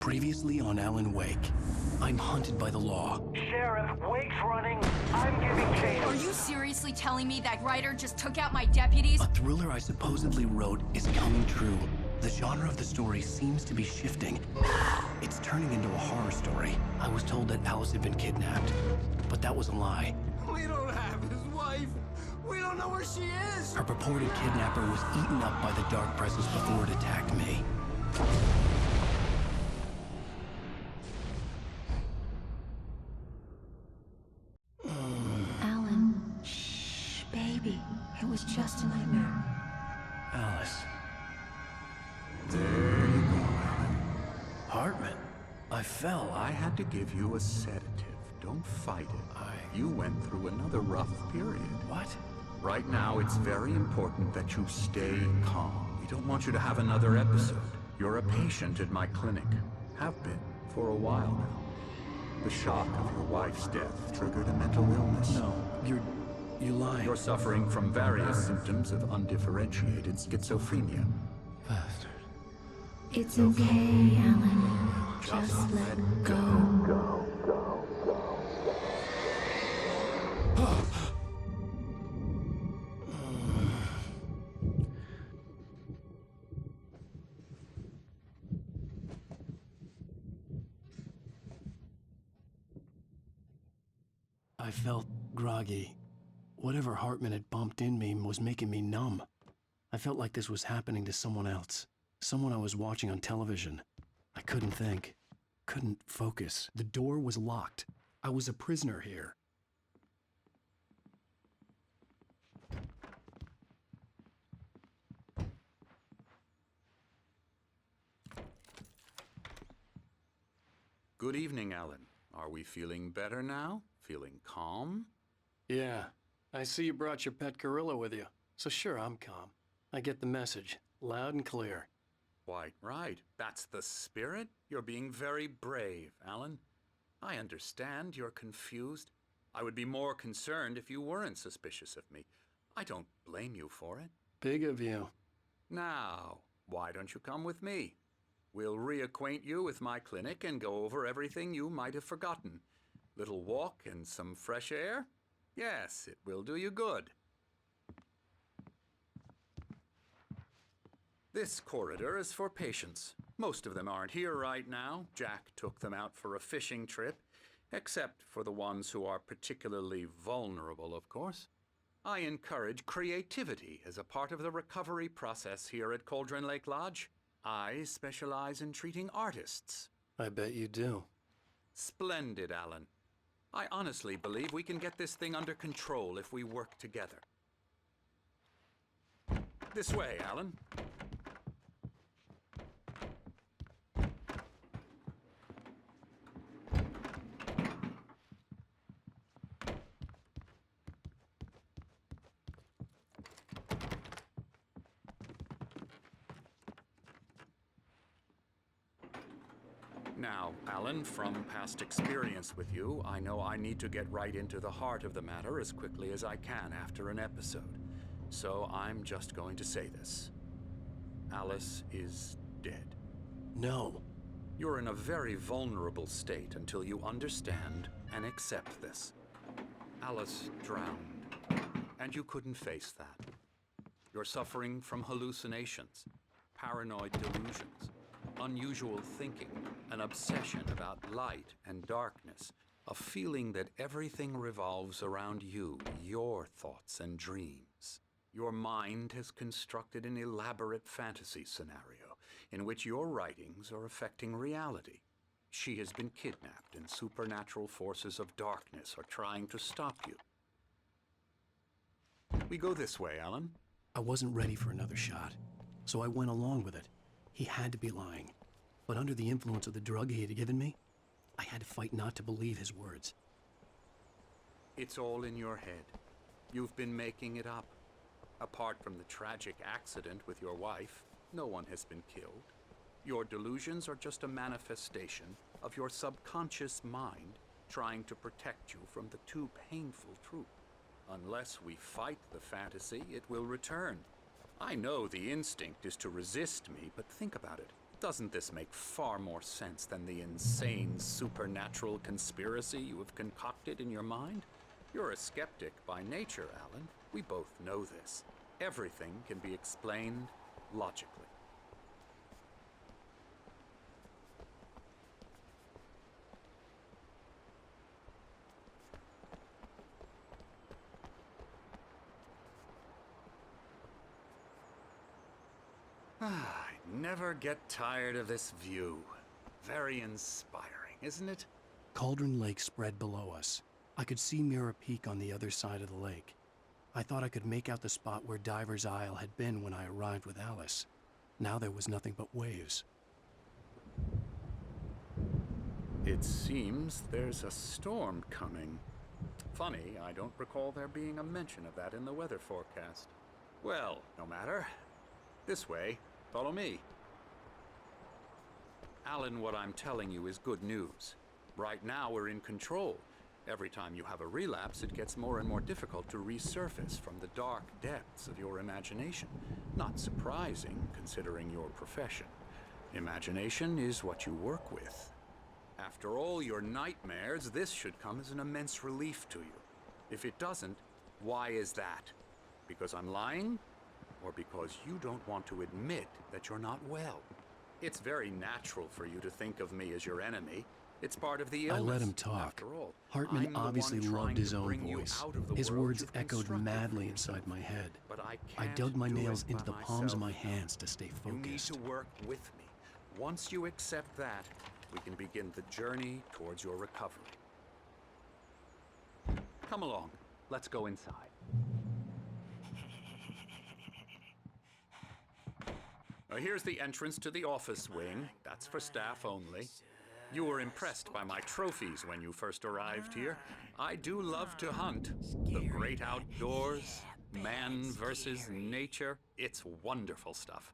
Previously on Alan Wake, I'm hunted by the law. Sheriff, Wake's running. I'm giving chase. Are you seriously telling me that writer just took out my deputies? A thriller I supposedly wrote is coming true. The genre of the story seems to be shifting. It's turning into a horror story. I was told that Alice had been kidnapped, but that was a lie. We don't have his wife. We don't know where she is. Her purported kidnapper was eaten up by the dark presence before it attacked me. Alan, shh, baby. It was just a nightmare. Alice. There you go, Alan. Hartman. I fell. I had to give you a sedative. Don't fight it. You went through another rough period. What? Right now, it's very important that you stay calm. We don't want you to have another episode. You're a patient at my clinic. Have been for a while now. The shock of your wife's death triggered a mental illness. No, you lied. You're suffering from various symptoms of undifferentiated schizophrenia. Bastard. It's okay, Alan. Just let go. I felt groggy. Whatever Hartman had bumped in me was making me numb. I felt like this was happening to someone else. Someone I was watching on television. I couldn't think. Couldn't focus. The door was locked. I was a prisoner here. Good evening, Alan. Are we feeling better now? Feeling calm? Yeah, I see you brought your pet gorilla with you. So sure, I'm calm. I get the message, loud and clear. Quite right. That's the spirit. You're being very brave, Alan. I understand you're confused. I would be more concerned if you weren't suspicious of me. I don't blame you for it. Big of you. Now, why don't you come with me? We'll reacquaint you with my clinic and go over everything you might have forgotten. Little walk and some fresh air? Yes, it will do you good. This corridor is for patients. Most of them aren't here right now. Jack took them out for a fishing trip, except for the ones who are particularly vulnerable, of course. I encourage creativity as a part of the recovery process here at Cauldron Lake Lodge. I specialize in treating artists. I bet you do. Splendid, Alan. I honestly believe we can get this thing under control if we work together. This way, Alan. Now, Alan, from past experience with you, I know I need to get right into the heart of the matter as quickly as I can after an episode. So I'm just going to say this. Alice is dead. No. You're in a very vulnerable state until you understand and accept this. Alice drowned, and you couldn't face that. You're suffering from hallucinations, paranoid delusions, unusual thinking, an obsession about light and darkness, a feeling that everything revolves around you, your thoughts and dreams. Your mind has constructed an elaborate fantasy scenario in which your writings are affecting reality. She has been kidnapped and supernatural forces of darkness are trying to stop you. We go this way, Alan. I wasn't ready for another shot, so I went along with it. He had to be lying. But under the influence of the drug he had given me, I had to fight not to believe his words. It's all in your head. You've been making it up. Apart from the tragic accident with your wife, no one has been killed. Your delusions are just a manifestation of your subconscious mind trying to protect you from the too painful truth. Unless we fight the fantasy, it will return. I know the instinct is to resist me, but think about it. Doesn't this make far more sense than the insane supernatural conspiracy you have concocted in your mind? You're a skeptic by nature, Alan. We both know this. Everything can be explained logically. I never get tired of this view. Very inspiring, isn't it? Cauldron Lake spread below us. I could see Mirror Peak on the other side of the lake. I thought I could make out the spot where Diver's Isle had been when I arrived with Alice. Now there was nothing but waves. It seems there's a storm coming. Funny, I don't recall there being a mention of that in the weather forecast. Well, no matter. This way. Follow me. Alan, what I'm telling you is good news. Right now, we're in control. Every time you have a relapse, it gets more and more difficult to resurface from the dark depths of your imagination. Not surprising, considering your profession. Imagination is what you work with. After all your nightmares, this should come as an immense relief to you. If it doesn't, why is that? Because I'm lying? Or because you don't want to admit that you're not well? It's very natural for you to think of me as your enemy. It's part of the illness. I let him talk. After all, Hartman I'm the obviously one loved trying his to own bring you voice. out of the His world words you've echoed constructed madly for inside yourself. my head. But I I can't dug my do nails it into the by palms of my myself. hands to stay You need focused. to work with me. Once you accept that, we can begin the journey towards your recovery. Come along. Let's go inside. Here's the entrance to the office wing. That's for staff only. You were impressed by my trophies when you first arrived here. I do love to hunt. The great outdoors, man versus nature. It's wonderful stuff.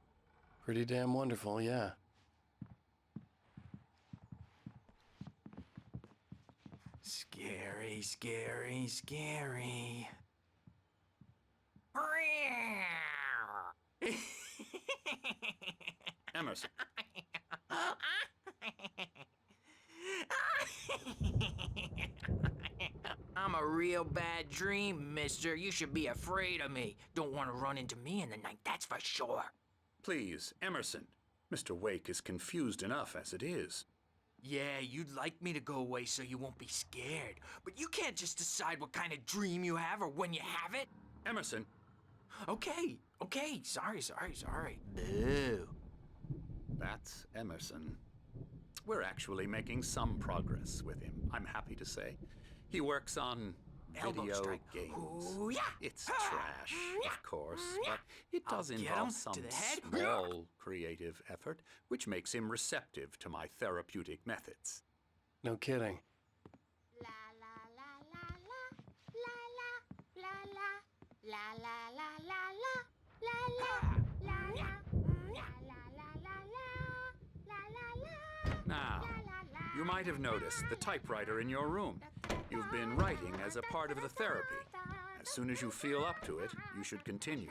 Pretty damn wonderful, yeah. Scary, scary, scary. Emerson. I'm a real bad dream, mister. You should be afraid of me. Don't want to run into me in the night, that's for sure. Please, Emerson. Mr. Wake is confused enough as it is. Yeah, you'd like me to go away so you won't be scared. But you can't just decide what kind of dream you have or when you have it. Emerson. Okay, sorry. Boo. That's Emerson. We're actually making some progress with him, I'm happy to say. He works on Elbow video strike. games. Ooh, yeah. It's trash, of course, but it does I'll get involve him some to the head. small creative effort, which makes him receptive to my therapeutic methods. No kidding. La la la la la la la la la la la la la la la la Now, you might have noticed the typewriter in your room. You've been writing as a part of the therapy. As soon as you feel up to it, you should continue.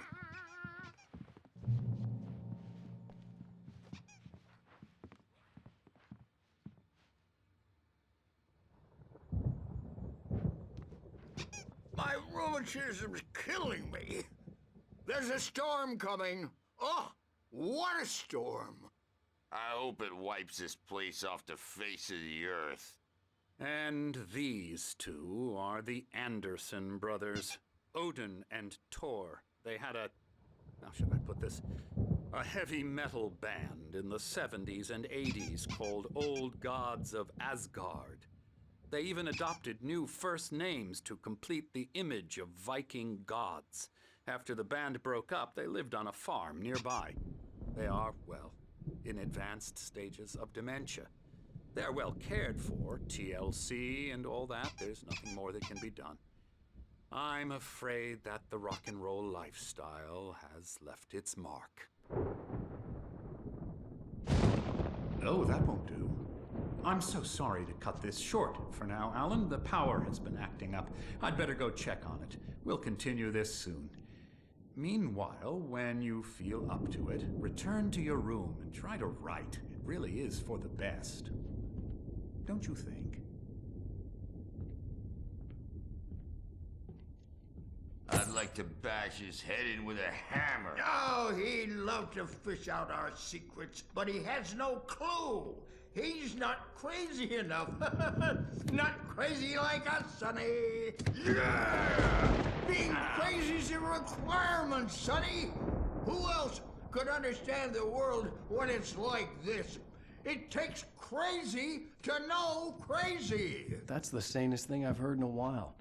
My rheumatism's killing me. There's a storm coming. Oh, what a storm. I hope it wipes this place off the face of the earth. And these two are the Anderson brothers, Odin and Thor. They had how should I put this? A heavy metal band in the 70s and 80s called Old Gods of Asgard. They even adopted new first names to complete the image of Viking gods. After the band broke up, they lived on a farm nearby. They are, well, in advanced stages of dementia. They're well cared for, TLC and all that. There's nothing more that can be done. I'm afraid that the rock and roll lifestyle has left its mark. Oh, that won't do. I'm so sorry to cut this short for now, Alan. The power has been acting up. I'd better go check on it. We'll continue this soon. Meanwhile, when you feel up to it, return to your room and try to write. It really is for the best. Don't you think? I'd like to bash his head in with a hammer. Oh, he'd love to fish out our secrets, but he has no clue. He's not crazy enough. Not crazy like us, Sonny. Yeah! Being crazy's a requirement, Sonny. Who else could understand the world when it's like this? It takes crazy to know crazy. That's the sanest thing I've heard in a while.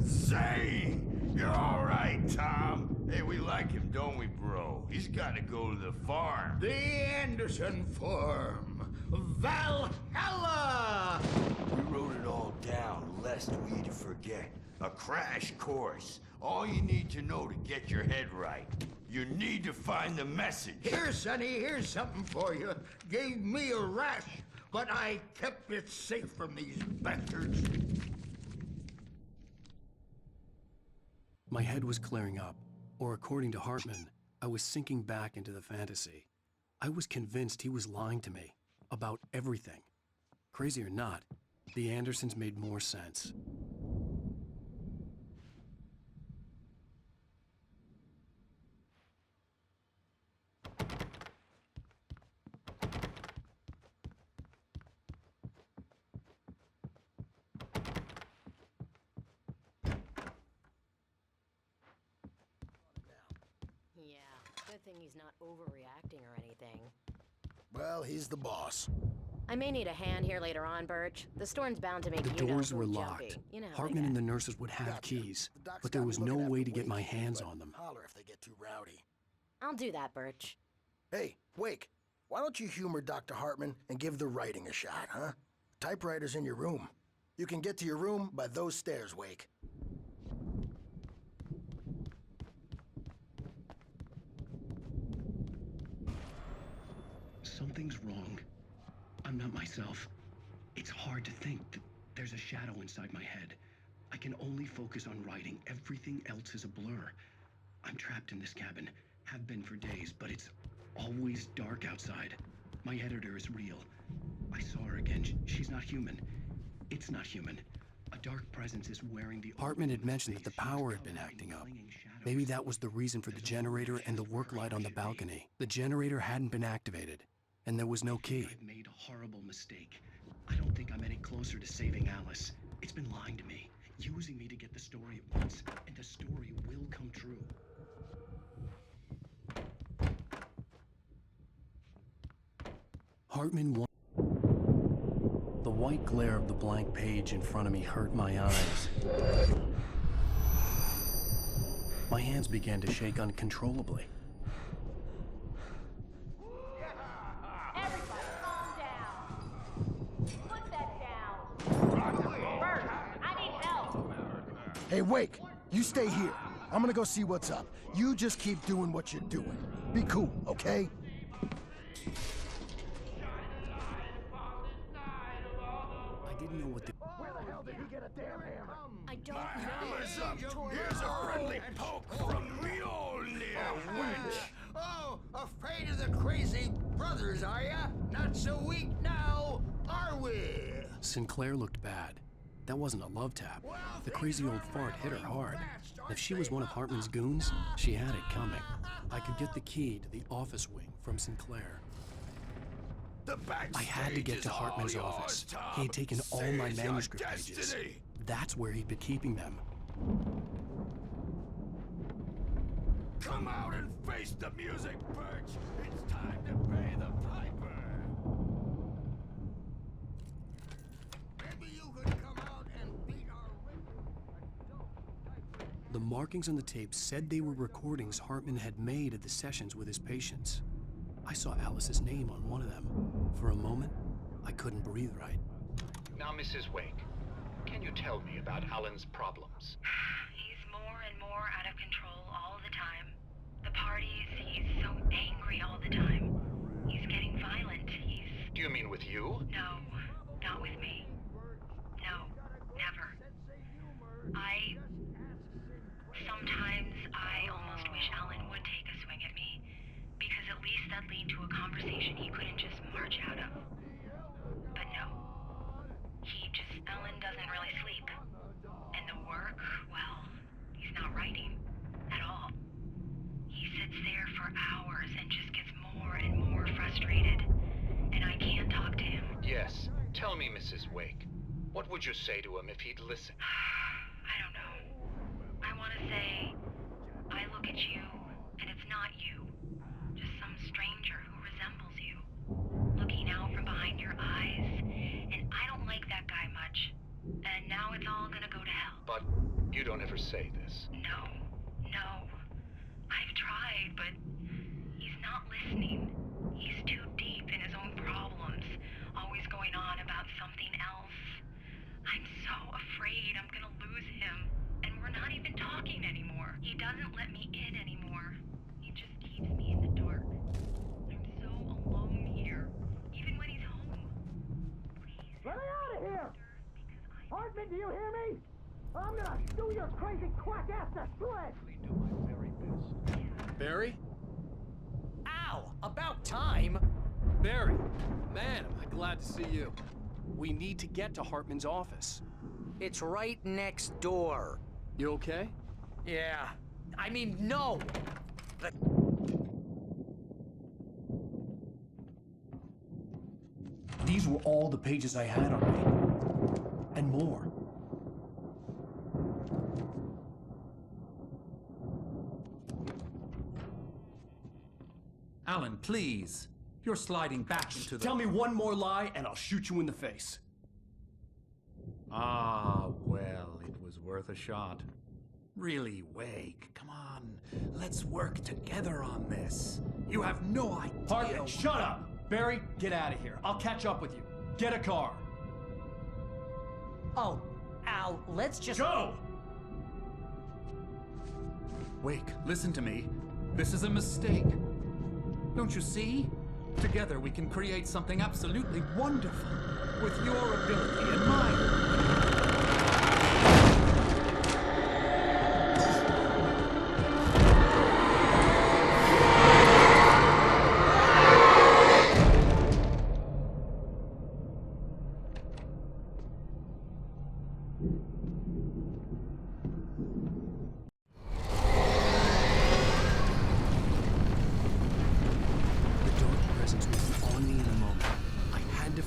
Say, you're all right, Tom. Hey, we like him, don't we, bro? He's got to go to the farm. The Anderson Farm. Valhalla! We wrote it all down, lest we to forget. A crash course. All you need to know to get your head right. You need to find the message. Here, Sonny, here's something for you. Gave me a rash, but I kept it safe from these bastards. My head was clearing up, or according to Hartman, I was sinking back into the fantasy. I was convinced he was lying to me about everything. Crazy or not, the Andersons made more sense. Yeah, good thing he's not overreacting or anything. Well, he's the boss. I may need a hand here later on, Birch. The storm's bound to make The you doors know were jumpy. locked. You know how Hartman they and get. the nurses would have keys, The doc's but there got me was no looking at way the to get my Wake, hands but on them. Holler if they get too rowdy. I'll do that, Birch. Hey, Wake, why don't you humor Dr. Hartman and give the writing a shot, huh? Typewriter's in your room. You can get to your room by those stairs, Wake. Something's wrong. I'm not myself. It's hard to think that there's a shadow inside my head. I can only focus on writing. Everything else is a blur. I'm trapped in this cabin. Have been for days, but it's always dark outside. My editor is real. I saw her again. She's not human. It's not human. A dark presence is wearing the... Hartman had mentioned that the power had been acting up. Maybe that was the reason for the generator and the work light on the balcony. The generator hadn't been activated, and there was no key. I've made a horrible mistake. I don't think I'm any closer to saving Alice. It's been lying to me, using me to get the story at once, and the story will come true. Hartman won. The white glare of the blank page in front of me hurt my eyes. My hands began to shake uncontrollably. Everybody, calm down. Put that down. Bert, I need help. Hey, Wake, you stay here. I'm gonna go see what's up. You just keep doing what you're doing. Be cool, okay? I didn't know what the... Where the hell did he get a damn hammer? I don't Hammer's up. know. Here's a friendly poke from Mjolnir, wench. Oh, afraid of the crazy brothers, are ya? Not so weak now, are we? Sinclair looked bad. That wasn't a love tap. The crazy old fart hit her hard. If she was one of Hartman's goons, she had it coming. I could get the key to the office wing from Sinclair. I had to get to Hartman's office. He had taken all my manuscript pages. That's where he'd been keeping them. Come out and face the music, Birch. It's time to pay the piper. Maybe you could come out and beat our The markings on the tape said they were recordings Hartman had made at the sessions with his patients. I saw Alice's name on one of them. For a moment, I couldn't breathe right. Now, Mrs. Wake, can you tell me about Alan's problems? He's more and more out of control all the time. The parties, he's so angry all the time. He's getting violent. Do you mean with you? No, not with me. No, never. I Tell me, Mrs. Wake, what would you say to him if he'd listen? I don't know. I want to say, I look at you, and it's not you. Just some stranger who resembles you. Looking out from behind your eyes, and I don't like that guy much. And now it's all gonna go to hell. But you don't ever say this. No. I've tried, but he's not listening. He's too deep in his own problems, always going on about something else. I'm so afraid I'm gonna lose him, and we're not even talking anymore. He doesn't let me in anymore. He just keeps me in the dark. I'm so alone here, even when he's home. Please. Let me out of here! Hartman, do you hear me? I'm gonna stew your crazy quack ass to shreds! Do my very best. Barry? Ow! About time! Barry! Man, am I glad to see you. We need to get to Hartman's office. It's right next door. You okay? Yeah. I mean, no! These were all the pages I had on me. And more. Alan, please. You're sliding back into the... Tell me one more lie and I'll shoot you in the face. Ah, well, it was worth a shot. Really, Wake, come on. Let's work together on this. You have no idea... Hartman, shut up! Barry, get out of here. I'll catch up with you. Get a car. Oh, Al, let's just... Go! Wake, listen to me. This is a mistake. Don't you see? Together we can create something absolutely wonderful. With your ability and mine.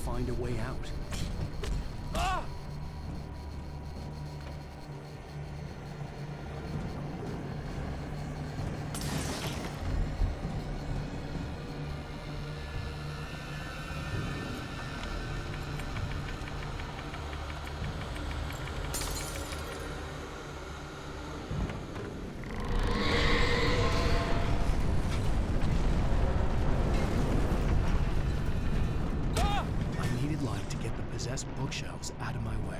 Find a way out. Ah! Possessed bookshelves out of my way.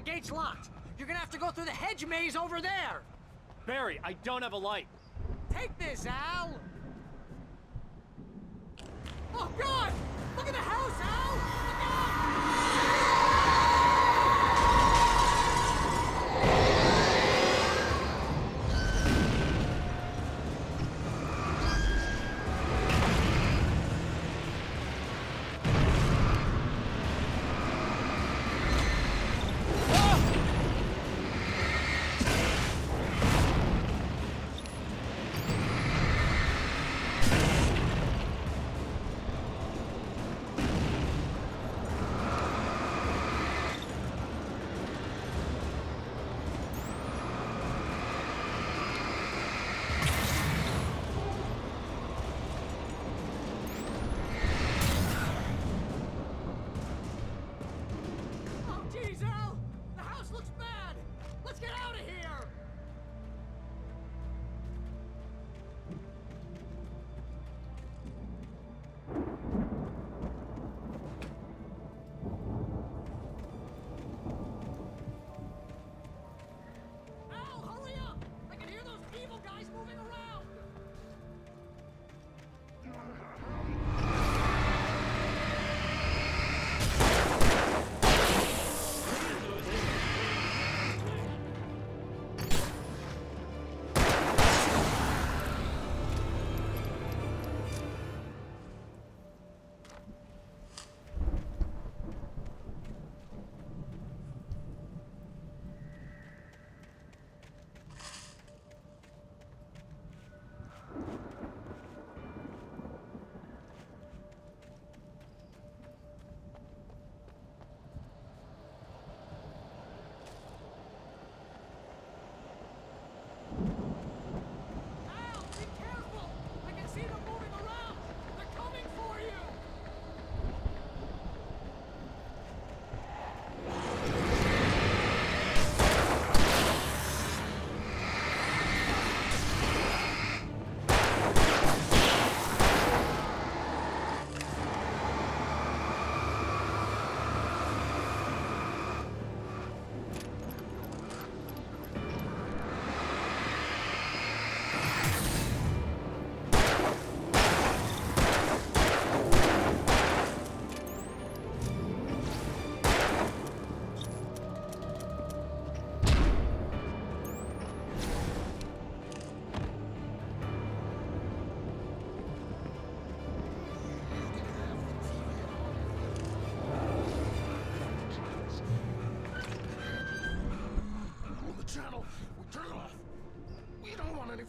gate's locked. You're gonna have to go through the hedge maze over there. Barry, I don't have a light. Take this, Al! Oh, God! Look at the house, Al! Look out!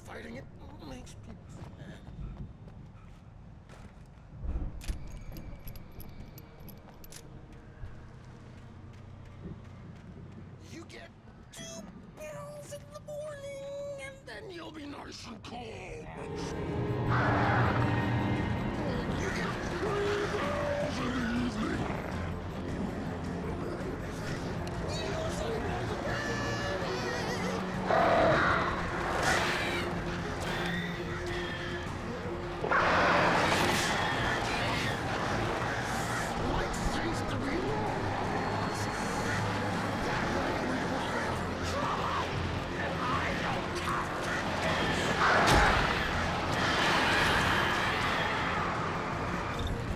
Fighting it makes people mad. You get 2 pills in the morning, and then you'll be nice and calm. You get 3 pills in the evening.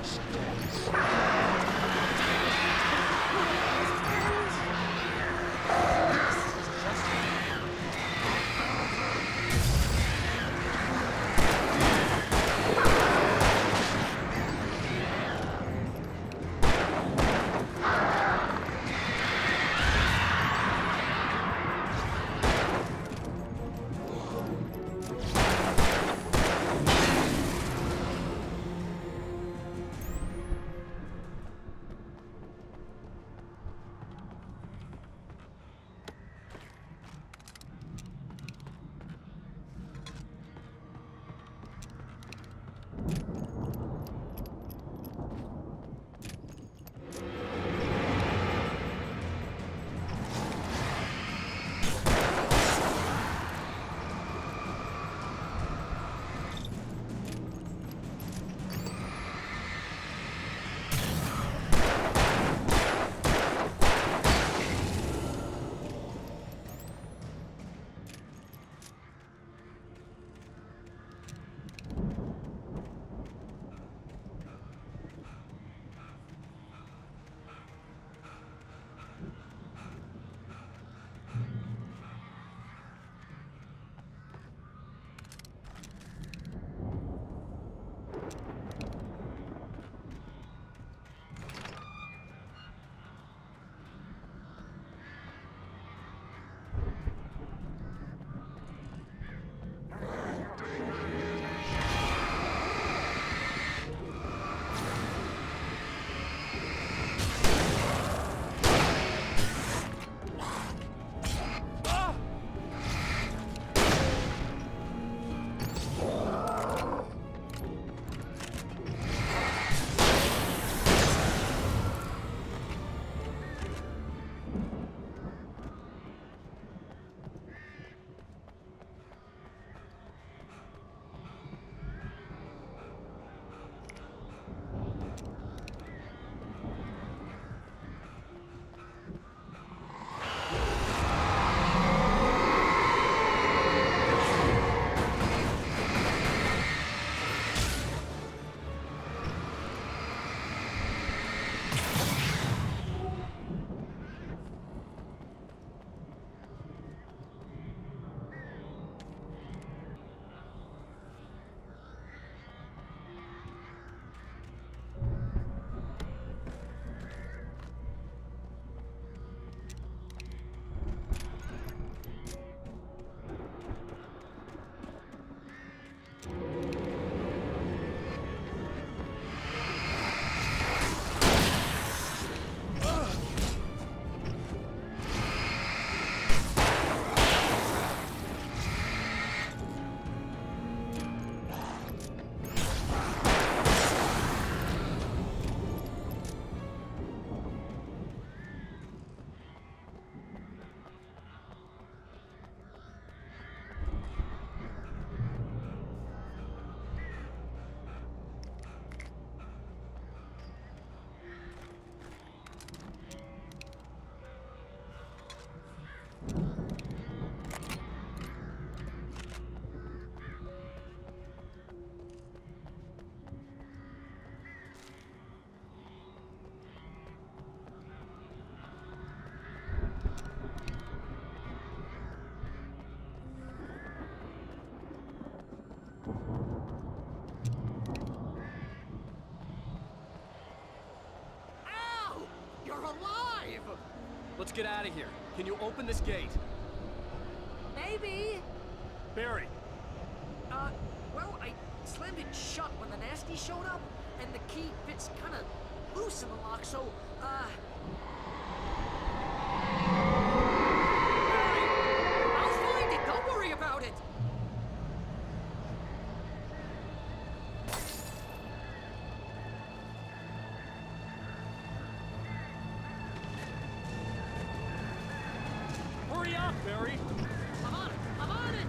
Stop. let's get out of here. Can you open this gate? Maybe. Barry. Well, I slammed it shut when the nasty showed up, and the key fits kind of loose in the lock, so, I'll find it. Don't worry about it. Hurry up, Barry. I'm on it. I'm on it.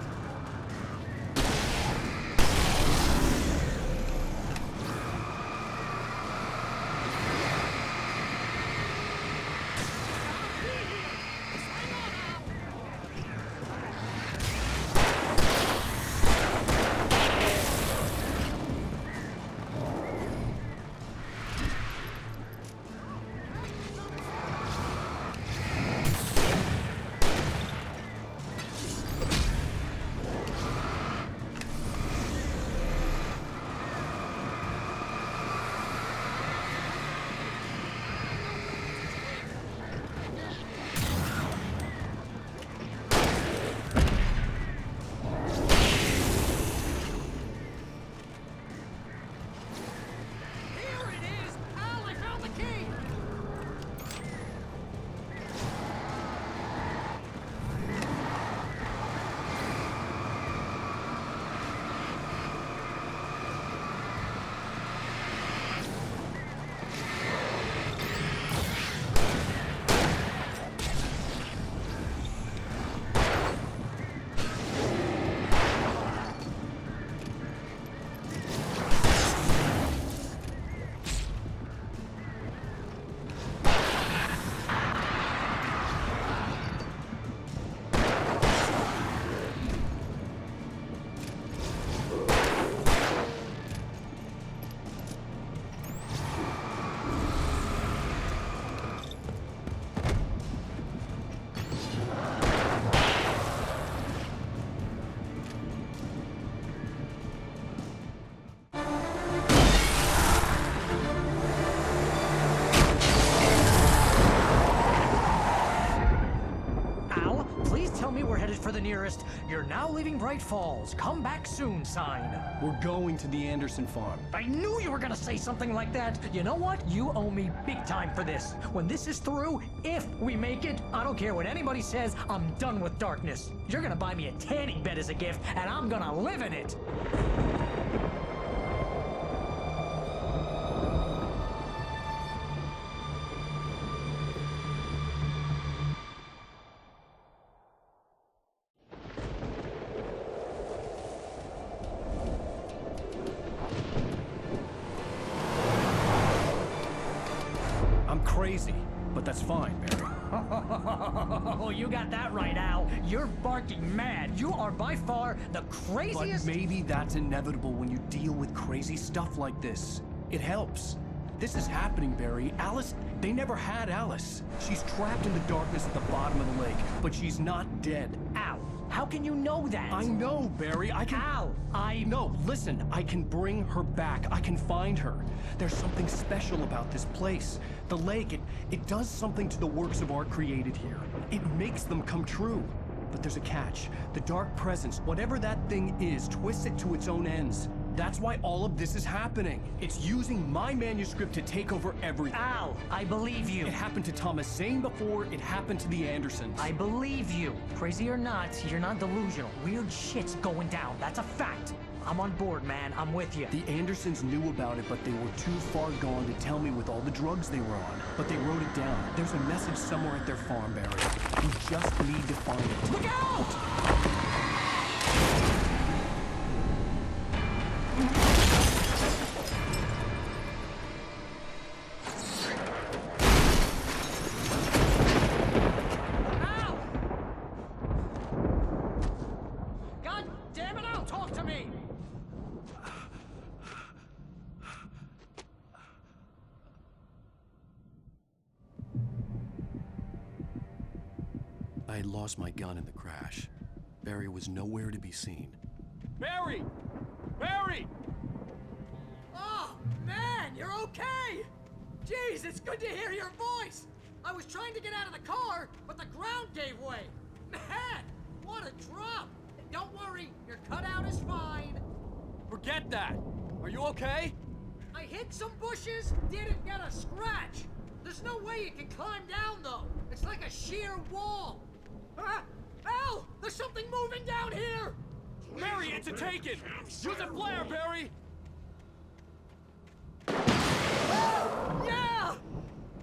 For the nearest, "You're now leaving Bright Falls. Come back soon" sign. We're going to the Anderson farm. I knew you were gonna say something like that. You know what? You owe me big time for this. When this is through, if we make it, I don't care what anybody says, I'm done with darkness. You're gonna buy me a tanning bed as a gift, and I'm gonna live in it. Crazy, but that's fine, Barry. Oh, you got that right, Al. You're barking mad. You are by far the craziest— But maybe that's inevitable when you deal with crazy stuff like this. It helps. This is happening, Barry. Alice, they never had Alice. She's trapped in the darkness at the bottom of the lake, but she's not dead. Al, how can you know that? I know, Barry. I can— Al, No, listen. I can bring her back. I can find her. There's something special about this place. The lake, it does something to the works of art created here. It makes them come true. But there's a catch. The dark presence, whatever that thing is, twists it to its own ends. That's why all of this is happening. It's using my manuscript to take over everything. Al, I believe you. It happened to Thomas Zane before, it happened to the Andersons. I believe you. Crazy or not, you're not delusional. Weird shit's going down. That's a fact. I'm on board, man. I'm with you. The Andersons knew about it, but they were too far gone to tell me with all the drugs they were on. But they wrote it down. There's a message somewhere at their farm, Barry. We just need to find it. Look out! I had lost my gun in the crash. Barry was nowhere to be seen. Barry! Barry! Oh, man, you're okay! Jeez, it's good to hear your voice! I was trying to get out of the car, but the ground gave way. Man, what a drop! Don't worry, your cutout is fine. Forget that. Are you okay? I hit some bushes, didn't get a scratch. There's no way you can climb down, though. It's like a sheer wall. Ah! Al! There's something moving down here! Barry, it's a taken! Use a flare, Barry! Yeah!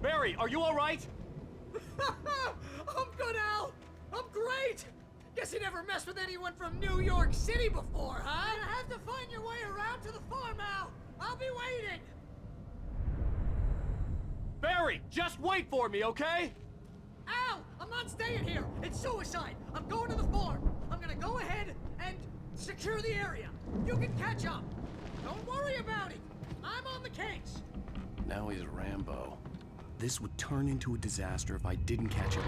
Barry, are you alright? I'm good, Al! I'm great! Guess you never messed with anyone from New York City before, huh? You have to find your way around to the farm, Al! I'll be waiting! Barry, just wait for me, okay? Al! I'm not staying here! It's suicide! I'm going to the farm! I'm gonna go ahead and secure the area. You can catch up. Don't worry about it. I'm on the case. Now he's Rambo. This would turn into a disaster if I didn't catch up.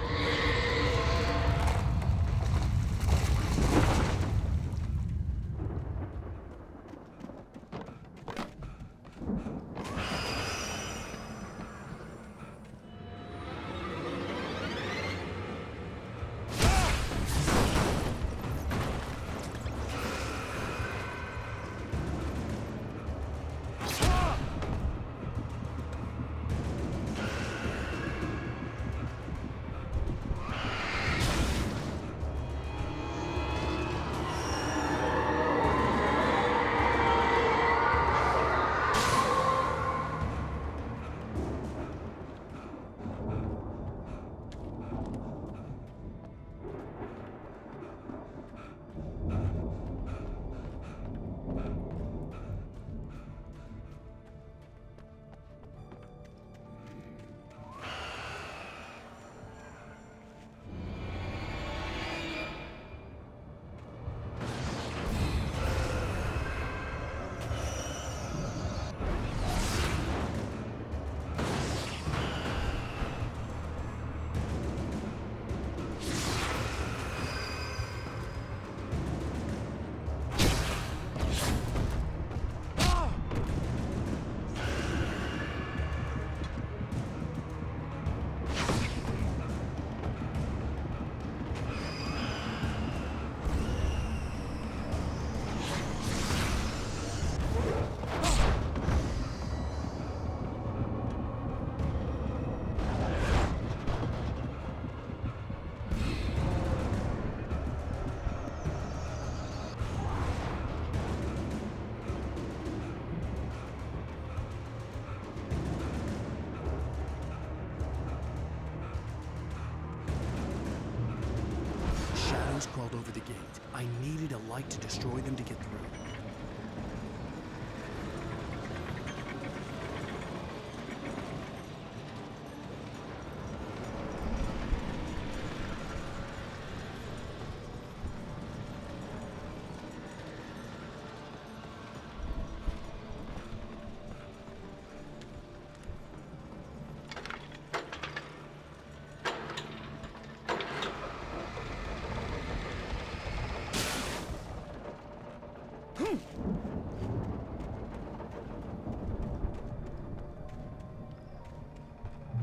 Crawled over the gate. I needed a light to destroy them to get through.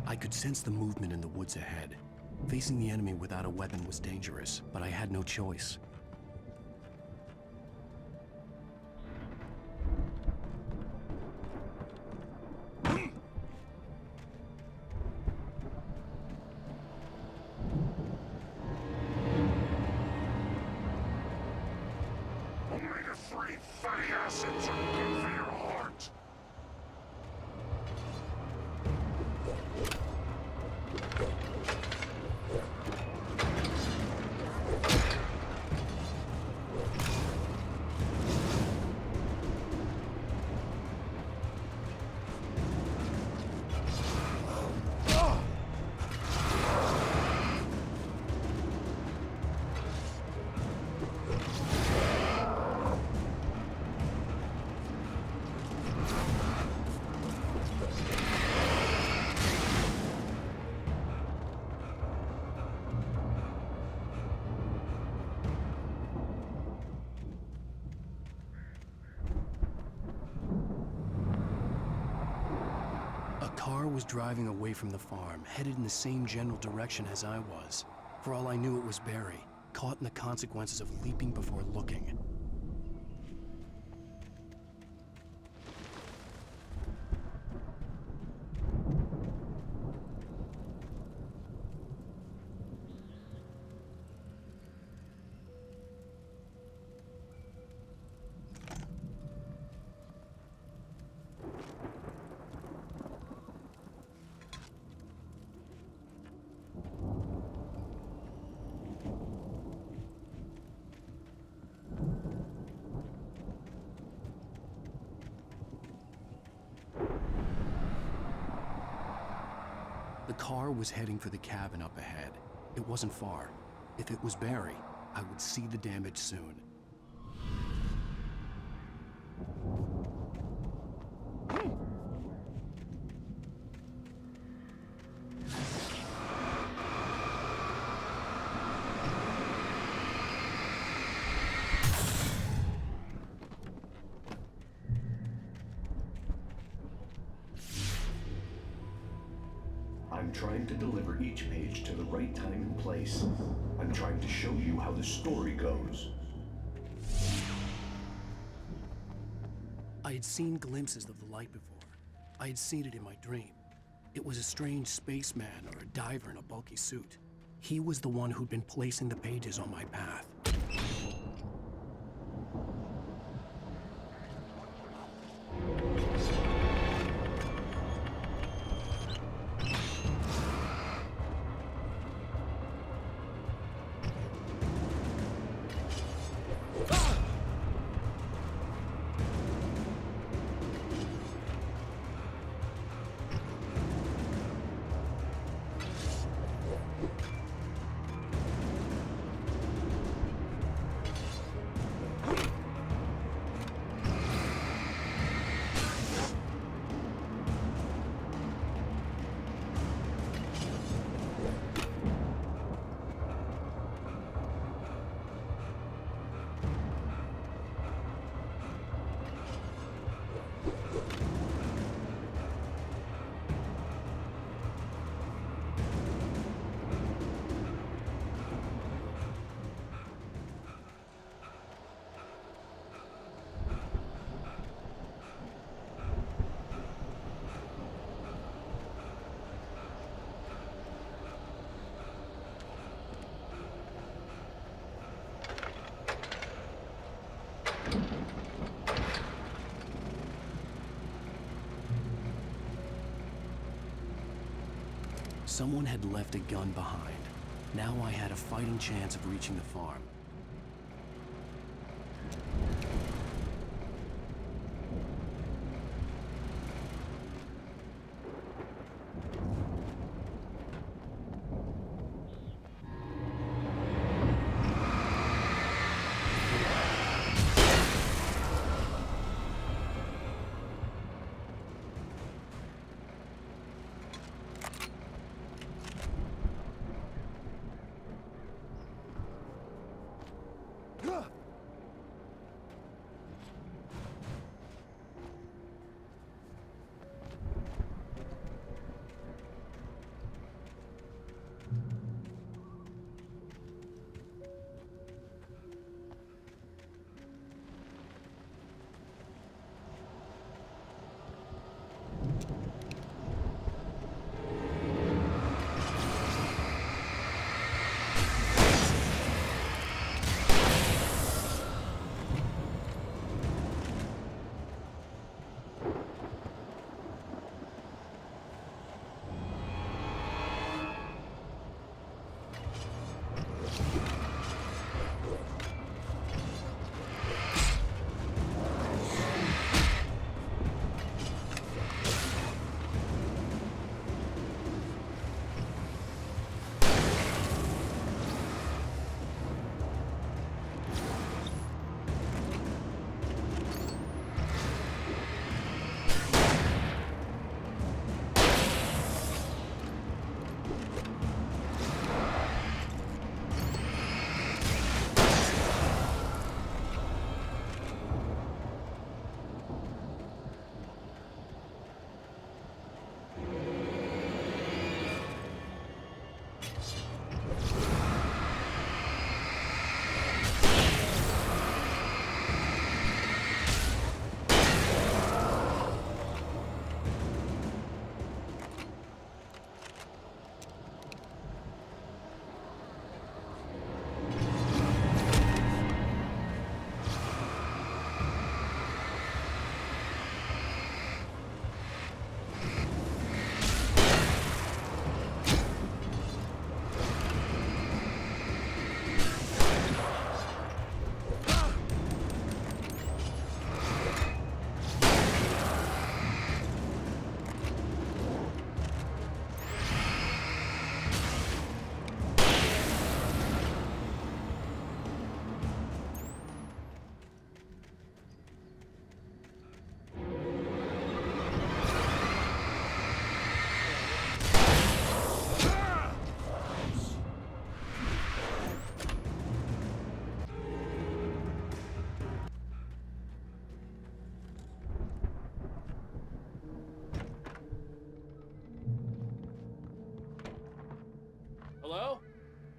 I could sense the movement in the woods ahead. Facing the enemy without a weapon was dangerous, but I had no choice. car was driving away from the farm, headed in the same general direction as I was. For all I knew, it was Barry, caught in the consequences of leaping before looking. The car was heading for the cabin up ahead. It wasn't far. If it was Barry, I would see the damage soon. I'm trying to deliver each page to the right time and place. I'm trying to show you how the story goes. I had seen glimpses of the light before. I had seen it in my dream. It was a strange spaceman or a diver in a bulky suit. He was the one who'd been placing the pages on my path. Someone had left a gun behind. Now I had a fighting chance of reaching the farm.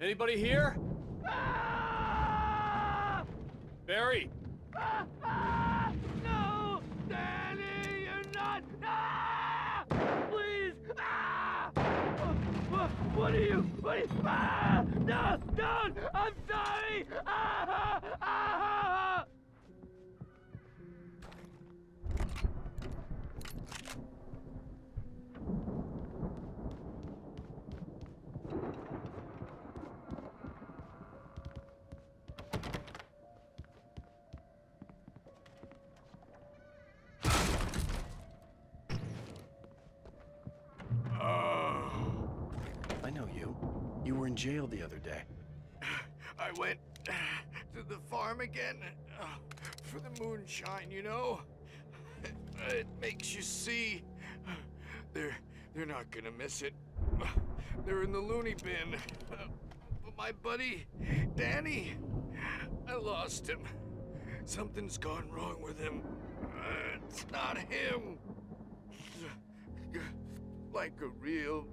Anybody here? Barry! No! Danny, you're not! Please! What are you? No! Don't! I'm sorry! I know you. You were in jail the other day. I went to the farm again for the moonshine, you know? It makes you see. They're not gonna miss it. They're in the loony bin. But my buddy, Danny, I lost him. Something's gone wrong with him. It's not him. Like a real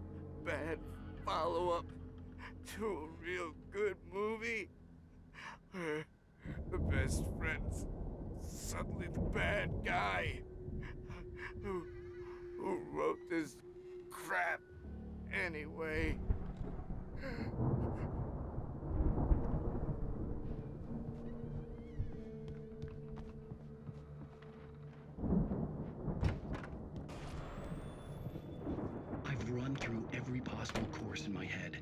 bad follow-up to a real good movie. Where the best friend's suddenly the bad guy. Who wrote this crap anyway? I've run through every possible course in my head.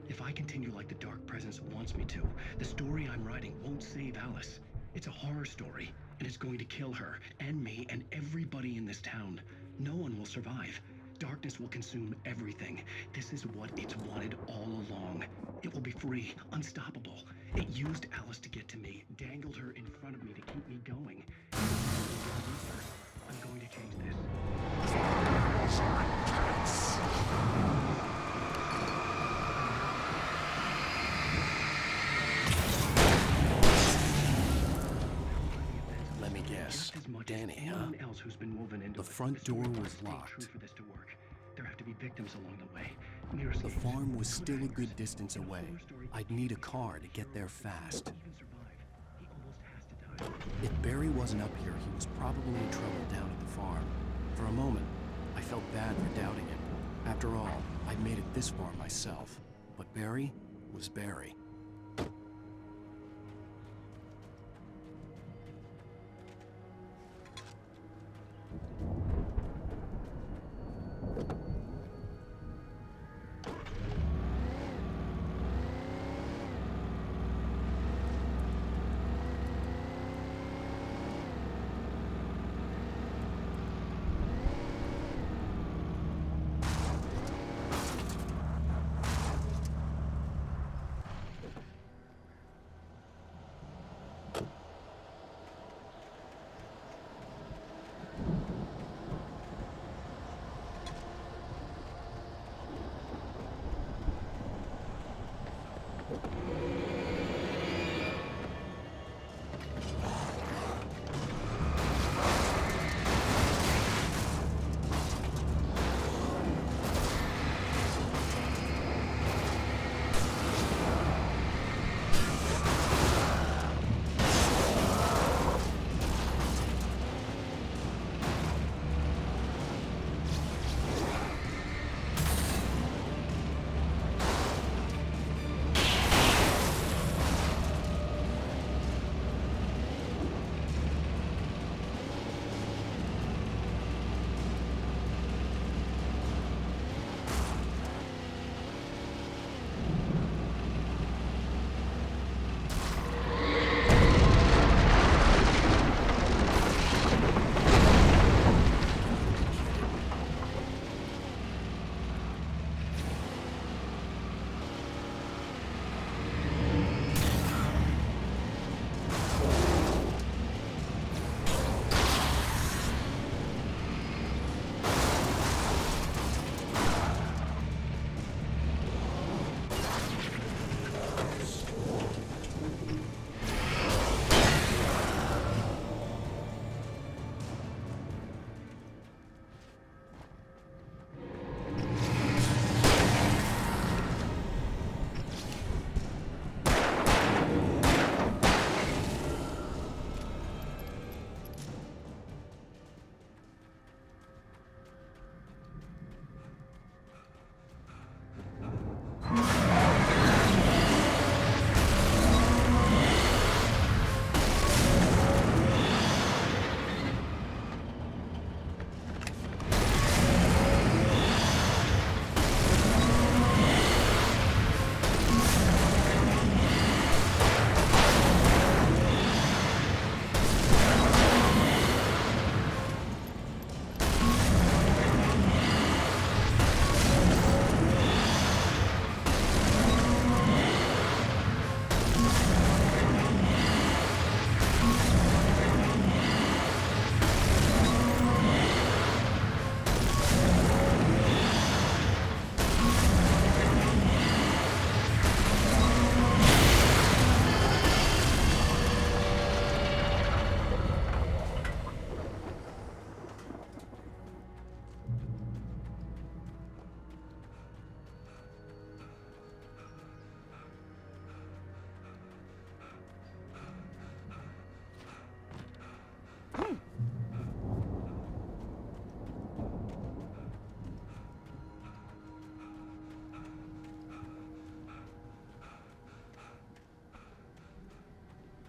If I continue like the Dark Presence wants me to, the story I'm writing won't save Alice. It's a horror story, and it's going to kill her, and me, and everybody in this town. No one will survive. Darkness will consume everything. This is what it's wanted all along. It will be free, unstoppable. It used Alice to get to me, dangled her in front of me to keep me going. I'm going to change this. Let me guess. Danny, huh? Else who's been woven into The front door was locked. For this to work. There have to be victims along the way. The farm was still a good distance away. I'd need a car to get there fast. If Barry wasn't up here, he was probably in trouble down at the farm. For a moment, I felt bad for doubting him. After all, I'd made it this far myself. But Barry was Barry.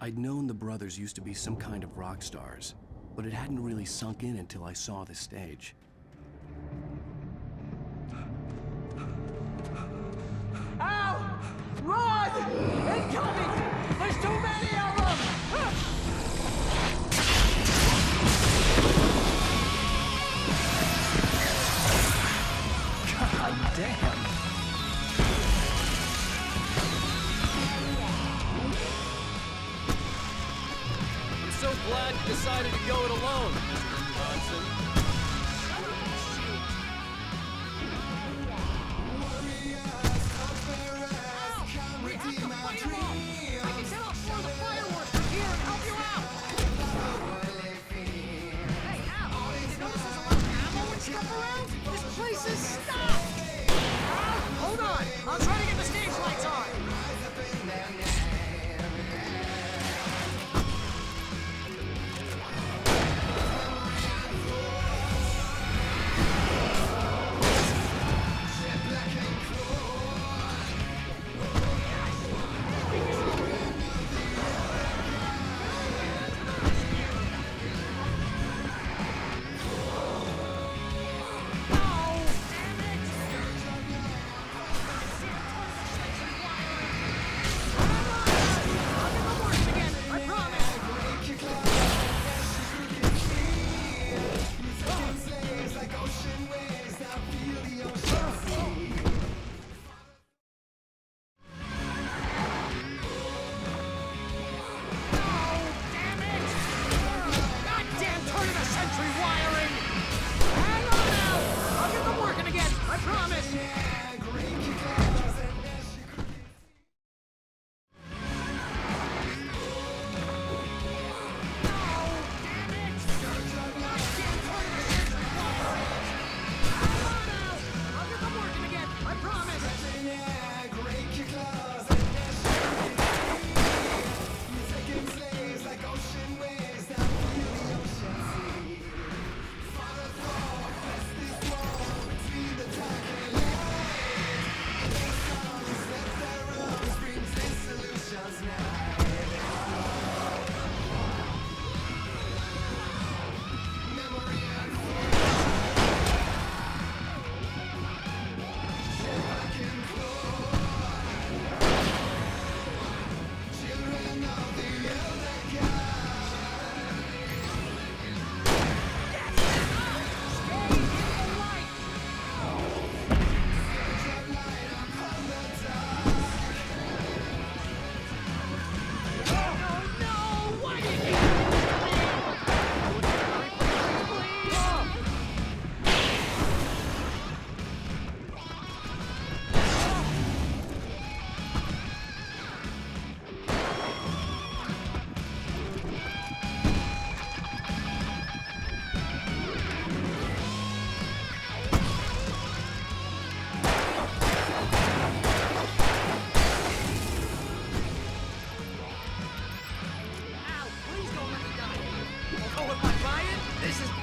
I'd known the brothers used to be some kind of rock stars, but it hadn't really sunk in until I saw the stage. Al! Run! Incoming! There's too many of them! God damn. I'm so glad you decided to go it alone, Mr. Johnson. This place is stopped! Hold on! I'll try to get the stage lights on!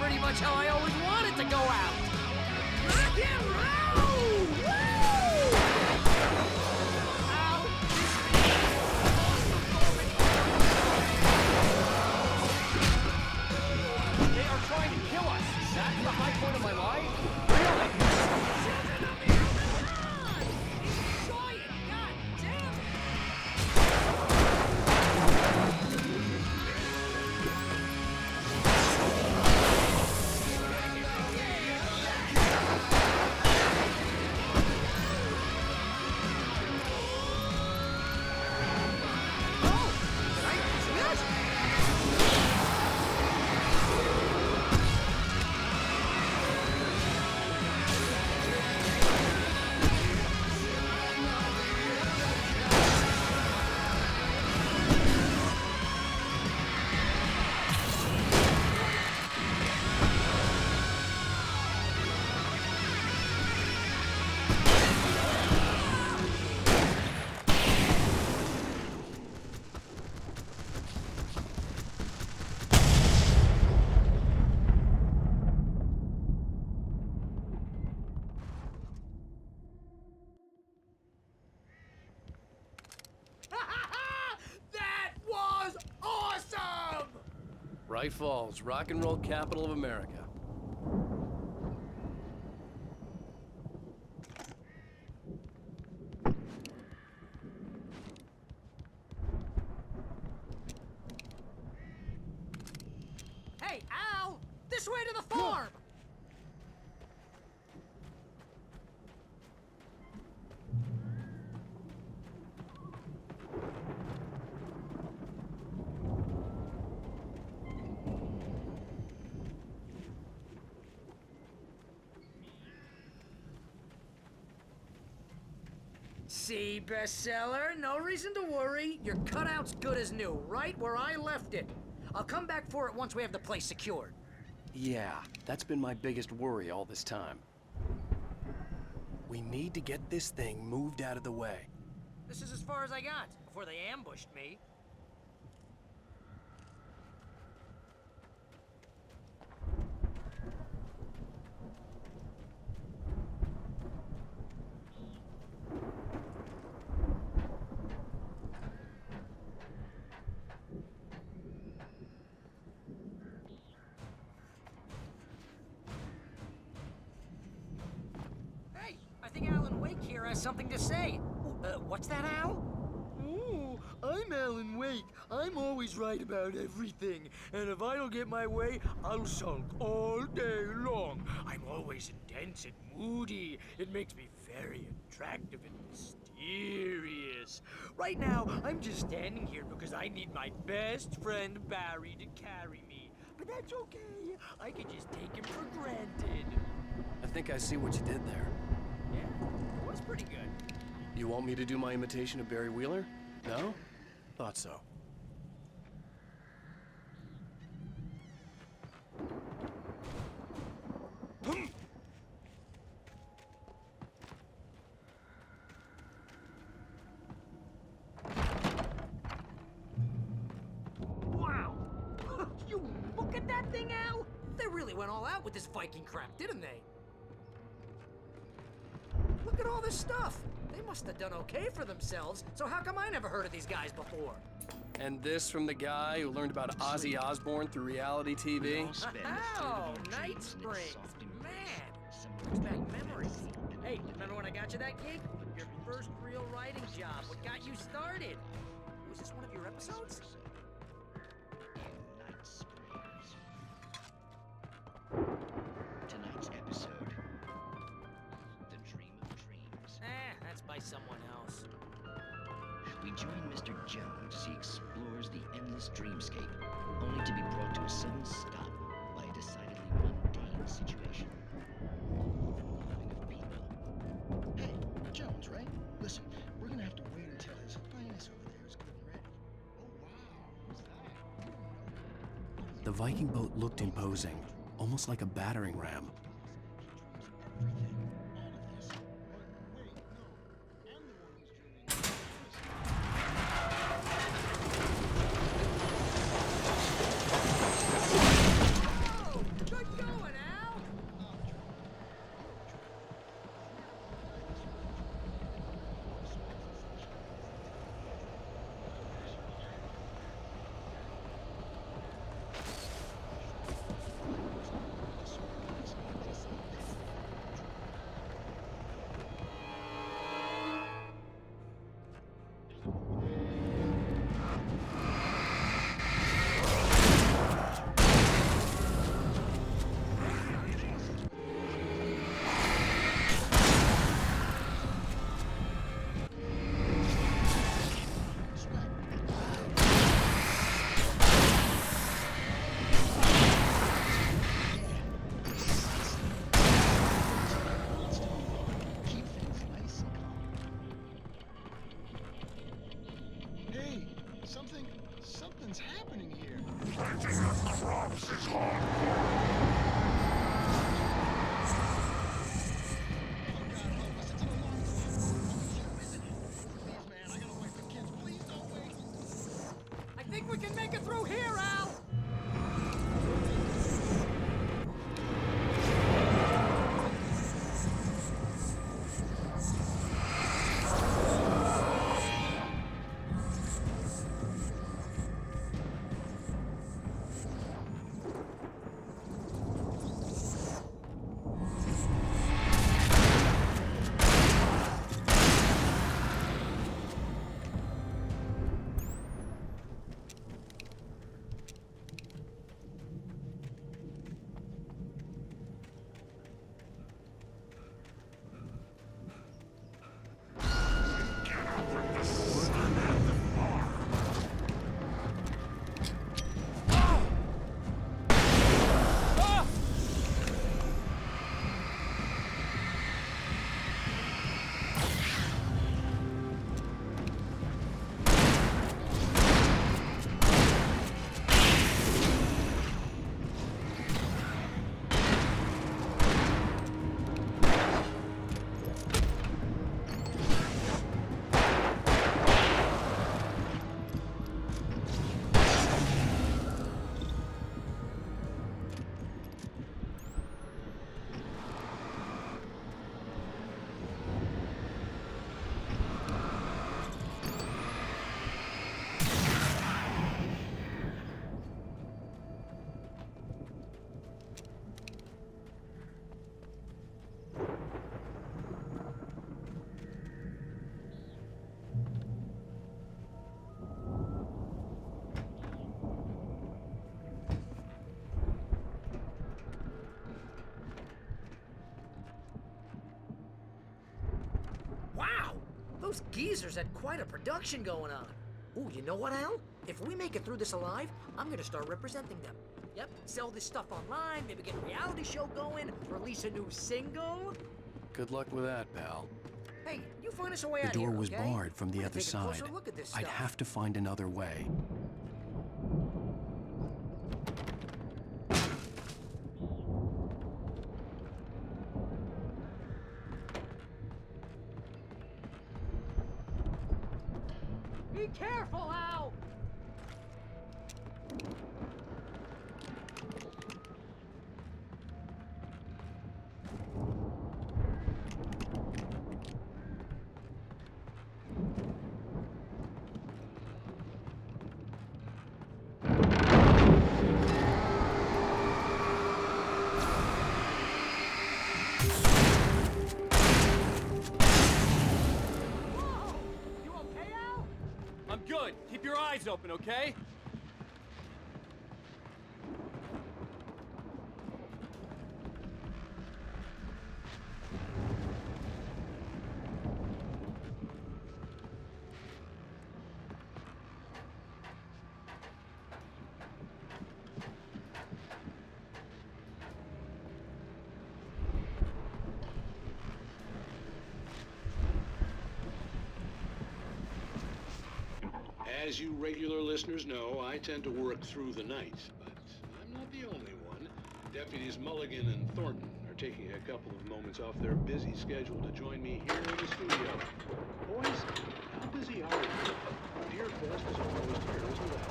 pretty much how I always wanted to go out. Rock and roll! Woo! Ow! They are trying to kill us. Is that the high point of my life? Really? Bright Falls, rock and roll capital of America. Hey, Al! This way to the farm! See, bestseller? No reason to worry. Your cutout's good as new, right where I left it. I'll come back for it once we have the place secured. Yeah, that's been my biggest worry all this time. We need to get this thing moved out of the way. This is as far as I got, before they ambushed me. I think Alan Wake here has something to say. What's that, Al? Ooh, I'm Alan Wake. I'm always right about everything. And if I don't get my way, I'll sulk all day long. I'm always intense and moody. It makes me very attractive and mysterious. Right now, I'm just standing here because I need my best friend Barry to carry me. But that's okay. I can just take him for granted. I think I see what you did there. Yeah, it was pretty good. You want me to do my imitation of Barry Wheeler? No? Thought so. Wow! You look at that thing, Al! They really went all out with this Viking crap, didn't they? Look at all this stuff. They must have done okay for themselves, so how come I never heard of these guys before? And this from the guy who learned about Ozzy Osbourne through reality TV? Oh, Night Springs. Man, brings back memories. Hey, remember when I got you that gig? Your first real writing job. What got you started? Was this one of your episodes? Tonight's episode, The Dream of Dreams. That's by someone else. We join Mr. Jones as he explores the endless dreamscape, only to be brought to a sudden stop by a decidedly mundane situation. Overwhelming of people. Hey, Jones, right? Listen, we're gonna have to wait until his highness over there is good and ready. Oh, wow. Who's that? The Viking boat looked imposing, almost like a battering ram. Something's happening here. Planting of crops is hard. I think we can make it through here, Al! Those geezers had quite a production going on. Ooh, you know what, Al? If we make it through this alive, I'm gonna start representing them. Yep, sell this stuff online, maybe get a reality show going, release a new single. Good luck with that, pal. Hey, you find us a way The out of here, door was okay? barred from the We're other gonna take a closer side. look at this I'd stuff. have to find another way. Be careful, Al! I'm good. Keep your eyes open, okay? As you regular listeners know, I tend to work through the night, but I'm not the only one. Deputies Mulligan and Thornton are taking a couple of moments off their busy schedule to join me here in the studio. Boys, how busy are you? Deer Fest is almost here as well.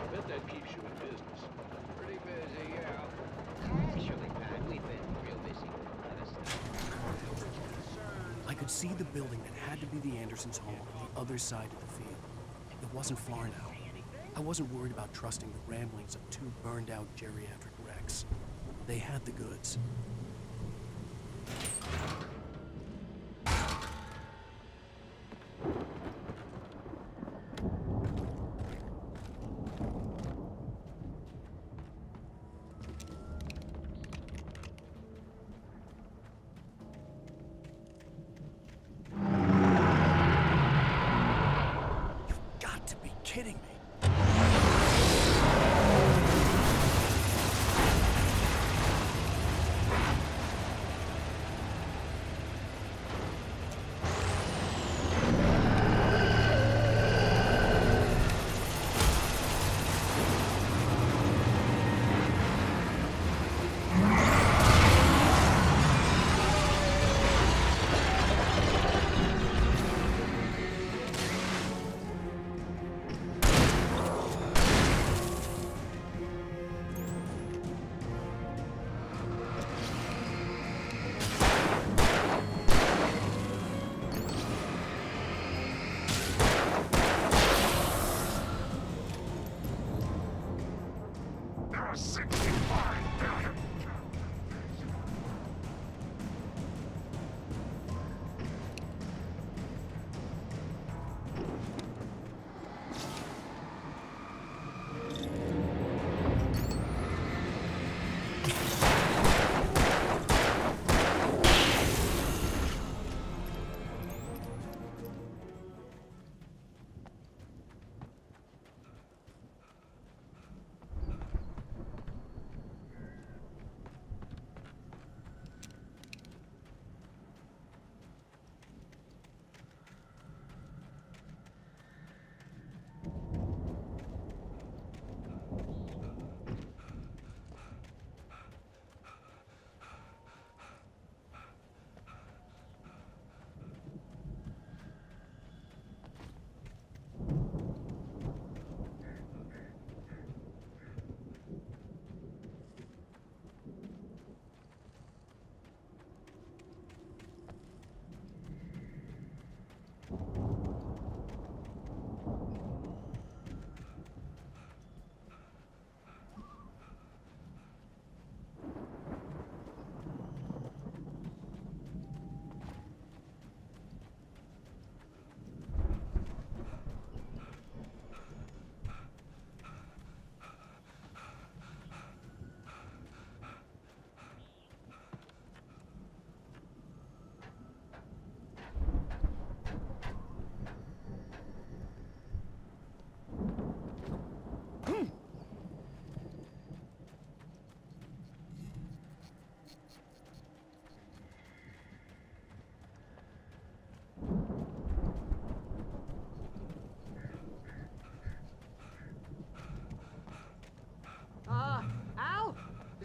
I bet that keeps you in business. Pretty busy, yeah. Actually, Pat, we've been real busy. I could see the building that had to be the Andersons' home on the other side of the field. It wasn't far now. I wasn't worried about trusting the ramblings of two burned-out geriatric wrecks. They had the goods. Kidding me.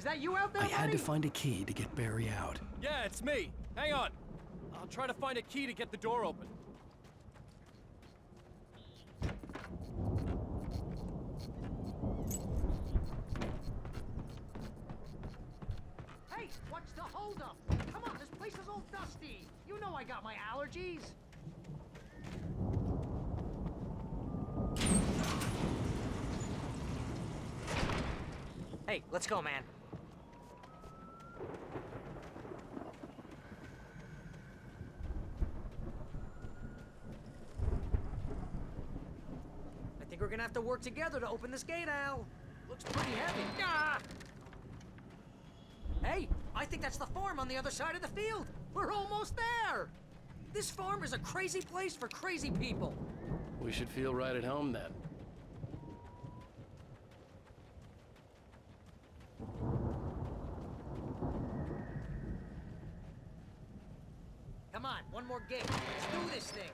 that you out there, I had buddy? to find a key to get Barry out. Yeah, it's me. Hang on. I'll try to find a key to get the door open. Hey, what's the holdup? Come on, this place is all dusty. You know I got my allergies. Hey, let's go, man. I think we're gonna have to work together to open this gate, Al. Looks pretty heavy. Ah! Hey, I think that's the farm on the other side of the field. We're almost there. This farm is a crazy place for crazy people. We should feel right at home then. Come on, one more gate. Let's do this thing.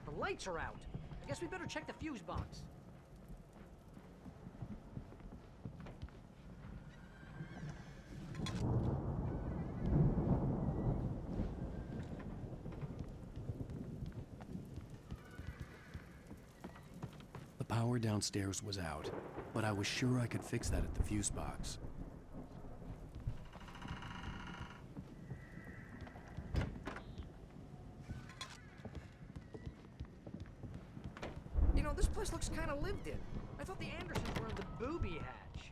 The lights are out. I guess we better check the fuse box. The power downstairs was out, but I was sure I could fix that at the fuse box. You know, this place looks kind of lived in. I thought the Andersons were in the booby hatch.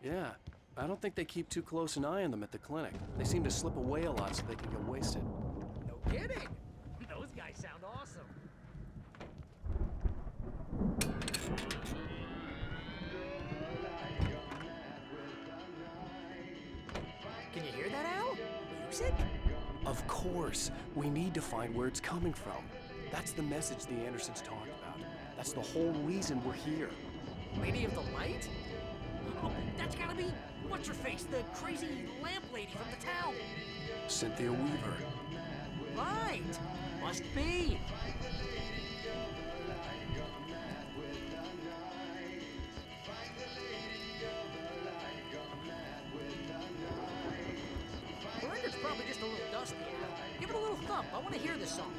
Yeah, I don't think they keep too close an eye on them at the clinic. They seem to slip away a lot so they can get wasted. No kidding. Those guys sound awesome. Can you hear that, Al? Music? Of course. We need to find where it's coming from. That's the message the Andersons talked about. That's the whole reason we're here. Lady of the Light? Oh, that's gotta be what's-her-face, the crazy lamp lady from the town. Cynthia Weaver. Right. Must be. The record's probably just a little dusty, Al. Give it a little thump. I want to hear this song.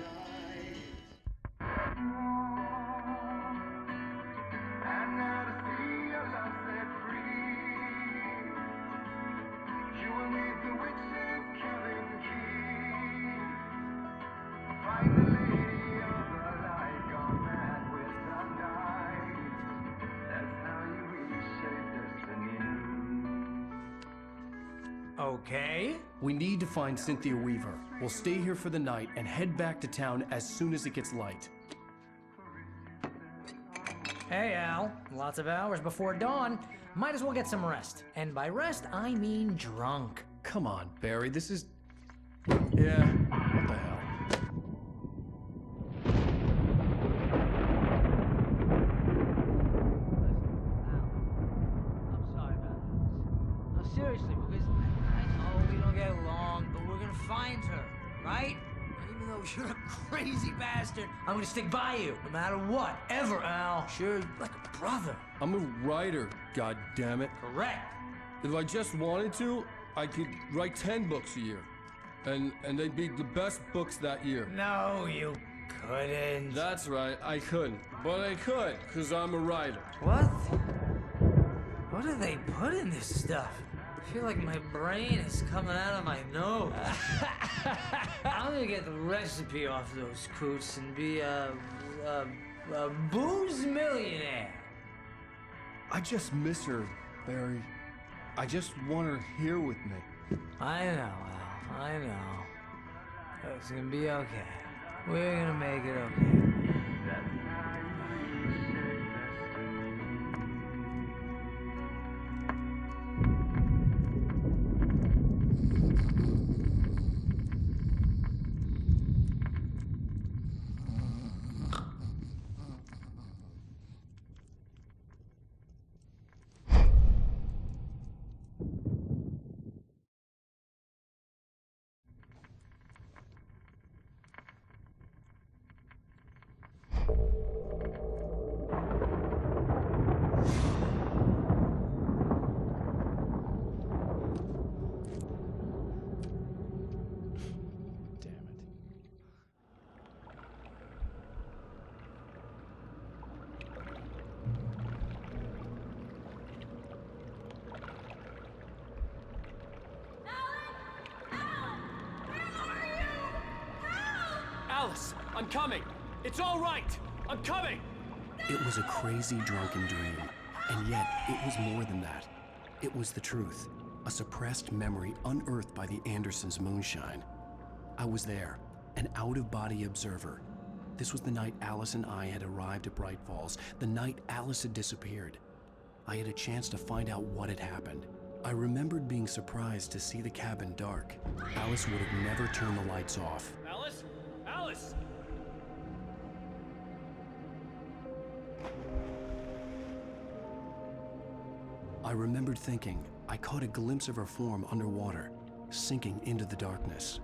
Okay. We need to find Cynthia Weaver. We'll stay here for the night and head back to town as soon as it gets light. Hey, Al. Lots of hours before dawn. Might as well get some rest. And by rest, I mean drunk. Come on, Barry, this is... Yeah, what the hell? I'm sorry about this. No, seriously, because I know we don't get along, but we're gonna find her, right? Even though you're a crazy bastard, I'm gonna stick by you, no matter what, ever, Al. Sure, like a brother. I'm a writer, goddammit. Correct. If I just wanted to, I could write 10 books a year. And they'd be the best books that year. No, you couldn't. That's right, I couldn't. But I could, because I'm a writer. What? What do they put in this stuff? I feel like my brain is coming out of my nose. I'm gonna get the recipe off those coots and be a booze millionaire. I just miss her, Barry. I just want her here with me. I know, Al. I know. It's gonna be okay. We're gonna make it okay. I'm coming! It's all right! I'm coming! It was a crazy, drunken dream, and yet it was more than that. It was the truth, a suppressed memory unearthed by the Andersons' moonshine. I was there, an out-of-body observer. This was the night Alice and I had arrived at Bright Falls, the night Alice had disappeared. I had a chance to find out what had happened. I remembered being surprised to see the cabin dark. Alice would have never turned the lights off. Alice? Alice! I remembered thinking I caught a glimpse of her form underwater, sinking into the darkness.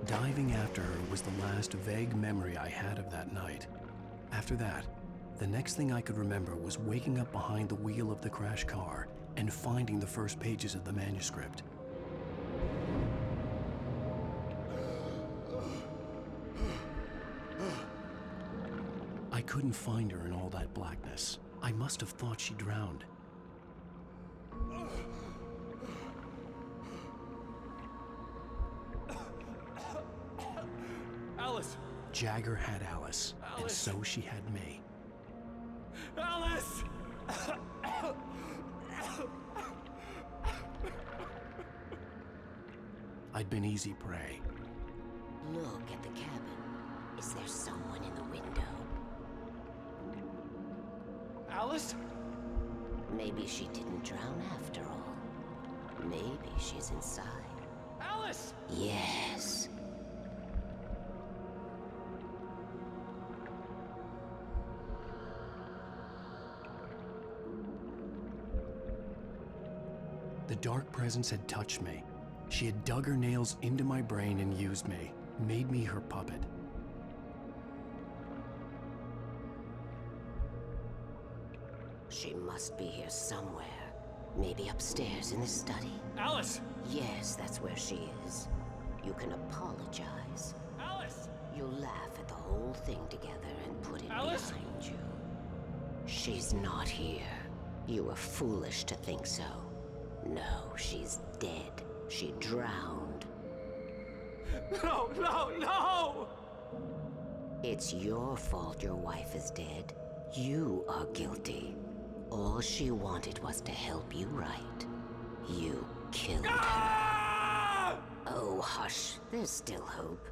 Diving after her was the last vague memory I had of that night. After that, the next thing I could remember was waking up behind the wheel of the crash car and finding the first pages of the manuscript. I couldn't find her in all that blackness. I must have thought she drowned. Alice! Jagger had Alice, and so she had me. Alice! I'd been easy prey. Look at the cabin. Is there someone in the window? Alice? Maybe she didn't drown after all. Maybe she's inside. Alice! Yes. The dark presence had touched me. She had dug her nails into my brain and used me, made me her puppet. She must be here somewhere. Maybe upstairs in the study. Alice! Yes, that's where she is. You can apologize. Alice! You'll laugh at the whole thing together and put it Alice? behind you. She's not here. You were foolish to think so. No, she's dead. She drowned. No, no, no! It's your fault your wife is dead. You are guilty. All she wanted was to help you right. You killed her. Oh, hush. There's still hope.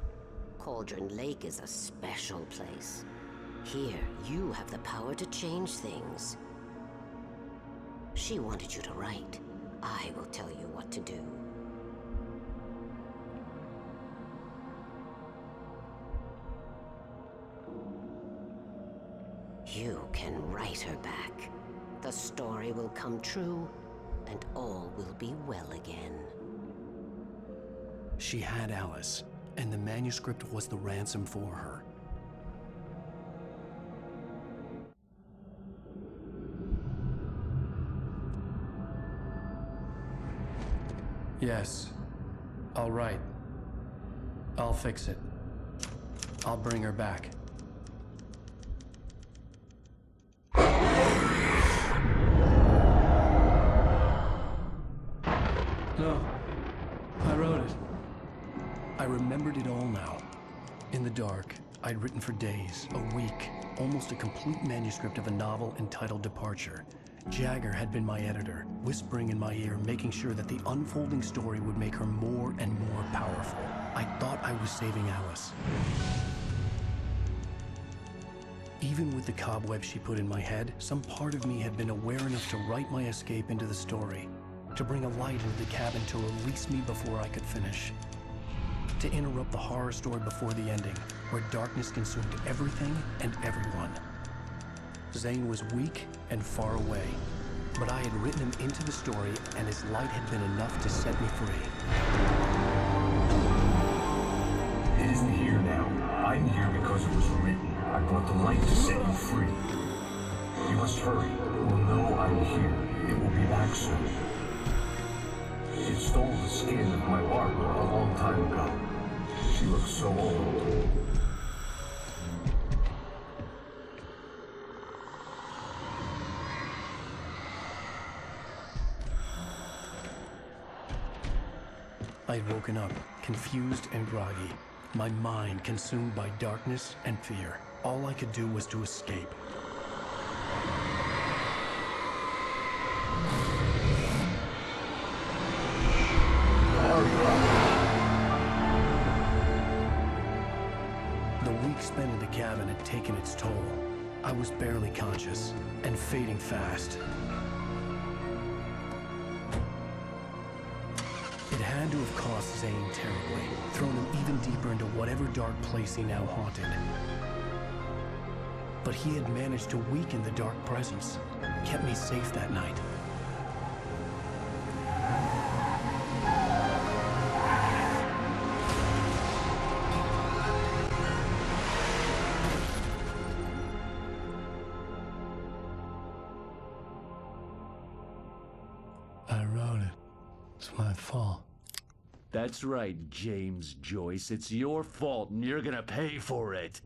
Cauldron Lake is a special place. Here, you have the power to change things. She wanted you to write. I will tell you what to do. You can write her back. The story will come true, and all will be well again. She had Alice, and the manuscript was the ransom for her. Yes. I'll write. I'll fix it. I'll bring her back. No. I wrote it. I remembered it all now. In the dark, I'd written for days, a week, almost a complete manuscript of a novel entitled Departure. Jagger had been my editor, whispering in my ear, making sure that the unfolding story would make her more and more powerful. I thought I was saving Alice. Even with the cobwebs she put in my head, some part of me had been aware enough to write my escape into the story, to bring a light into the cabin to release me before I could finish, to interrupt the horror story before the ending, where darkness consumed everything and everyone. Zane was weak and far away, but I had written him into the story, and his light had been enough to set me free. It isn't here now. I'm here because it was written. I brought the light to set you free. You must hurry. It will know I'm here. It will be back soon. It stole the skin of my Barbara a long time ago. She looks so old. I had woken up, confused and groggy. My mind consumed by darkness and fear. All I could do was to escape. The week spent in the cabin had taken its toll. I was barely conscious and fading fast. It had to have cost Zane terribly, thrown him even deeper into whatever dark place he now haunted. But he had managed to weaken the dark presence, kept me safe that night. I wrote it. It's my fault. That's right, James Joyce. It's your fault, and you're gonna pay for it.